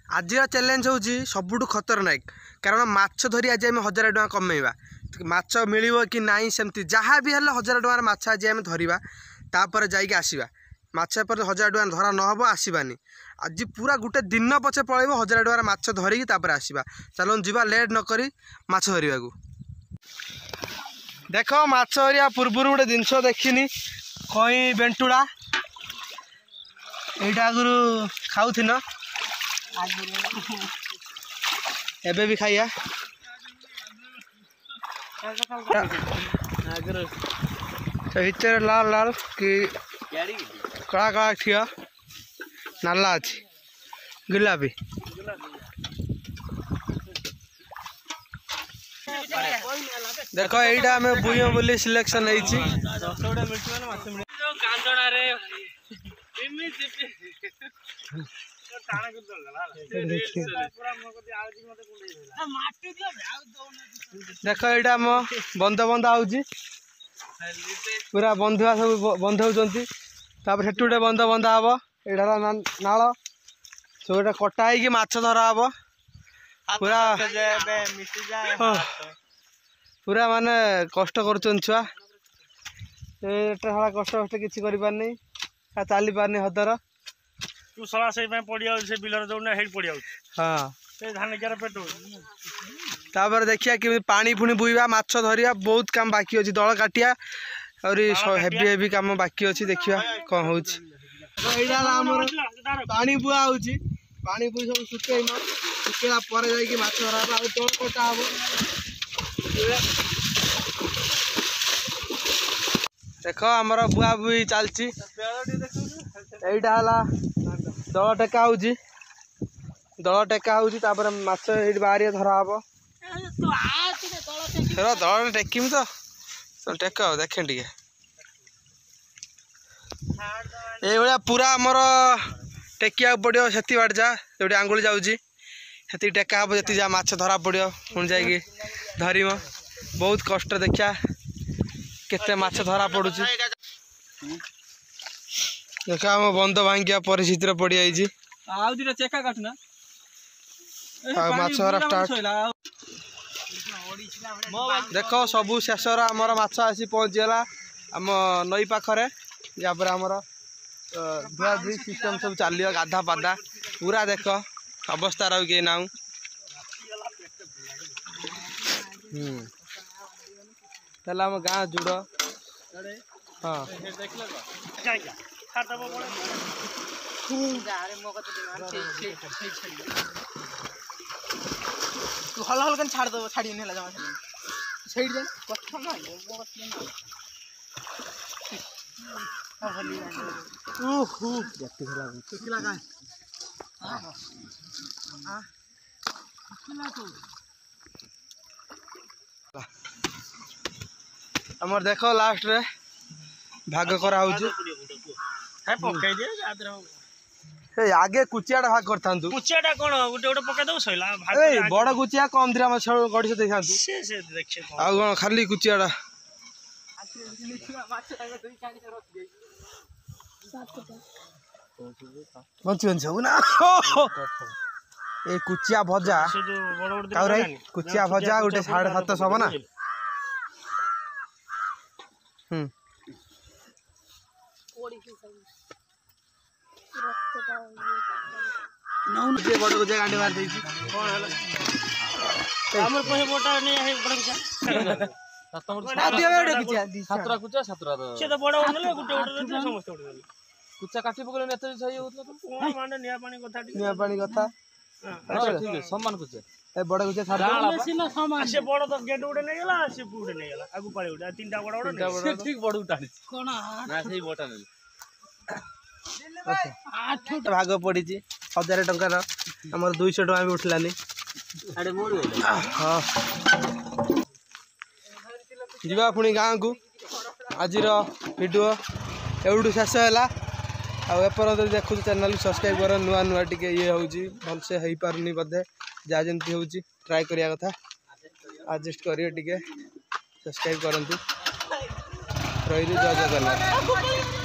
आज चैलेंज हूँ सबुठ खतरनाक कारण माछ धरी आज आम 1000 टଙ୍କା कमेवा माछ मिल कि ना सेमती जहाँ भी 1000 टଙ୍କାର माछ आज आम धरवा तापर जाइए आसवा माछ पर 1000 टଙ୍କା धरा नहब आसवानी आज पूरा गोटे दिन पछे पलैब 1000 टଙ୍କାର माछ धरिकी तापर आसवा चलो जीवा लेट नक माछ धरवा को देख माछ धरिया पूर्व गोटे जिनस देखनी कई बेंटुड़ा यहाँ आगु खाऊन एबे भी खाइया लाल लाल कि कड़ा कड़ा ठिया नाला अच्छी गुलाबी देख यहाँ आम बुझ बोली सिलेक्शन देख यहाँ आम बंध बंध आउची पूरा बंधुआ सब बंध होती से गोटे बंध बंधा हम यहाँ नाल सब गोटे कटा हो माछ धरा हम पूरा पूरा माने कष्ट कर छुआ सारा कष्ट कष्ट किसी करें चली पारनी हदर तू सला से पड़िया से बिलर दौड़ना हेड पड़िया हाँ से धान जार पेट तापर देखिया कि पानी पुणी बुईवा माछ धरिया बहुत काम बाकी अच्छी दल काटिया और हेवी हेवी काम बाकी अच्छी देखिया कौन हो पानी बुआ हो पानी बुई सब सुखेन सुखेला जाकि माछ धरा दल कटा हम देख आमर बुआ बुई चलती यहाँ दल टेका हो दल टेका हो माछ ये बाहर धरा हम दल टेकमी तो टेक देखे टे ये पूरा आमर टेकिया पड़ो से बाट जा जो आंगुली जाऊँगी से टेका हम जी जा माछ धरा पड़ो पुणी जा धरम बहुत कष्ट देखिया केते माछ धरा पड़ू देख आम बंध भांगिया परिस्थिति पड़ जाइए माछ धरा स्टार्ट देख सबू शेष आमर माछ आसी पहुँचीगला आम नई पाखरे यापर आमर धुआ धुई सिस्टम सब चलियो गाधा पाधा पूरा देख अवस्था रही कहीं ना आम गाँ जुड़ हाँ तू हल हल कर छाड़ दो छाड़ी नहीं जमा छेड़ दे आमर देख लास्ट रे भाग करा आगे कुचियाटा भाग कर कुचियाटा कौन गोटे गोटे पके दो सइला बड़ कुचिया कम दिरा माछ गड़ी से देखा आ कौन खाली कुचियाटा सब ना ए कुचिया भजा कुचिया भजा गोटे 750 ना बड़ गुजा गांडी मार देछि कोन हला हमर कोहे बोटा नहीं है बड़ गुजा आदिया बेडे कुचिया सातरा कुचा सातरा से तो बड़ होनले गुटे गुटे समस्त उड़ कुचा काटी पकले नेते सही होतला तो माने निया पानी कथा ठीक है सम्मान कुचा ए बड़ गुजा छाड़ से बड़ तो गेट उड़े नहीं गेला से उड़े नहीं गेला आगु पाड़ी उड़े तीनटा बड़ बड़ से ठीक बड़ उठानी कोन ना सही बोटा नहीं भाग पड़ी 1000 टंकार आमर 200 टका भी उठलानी हाँ जीवा पुणी गाँ को आज वीडियो एवढू शेष है आपर्त देखु चैनल सब्सक्राइब कर नुआ नुआ टे ये हूँ भलसे हो पारनी बोधे जहाँ जमी हूँ ट्राए करिया कथा एडजस्ट करिए टे सब्सक्राइब करंतु रही जय जगन्नाथ।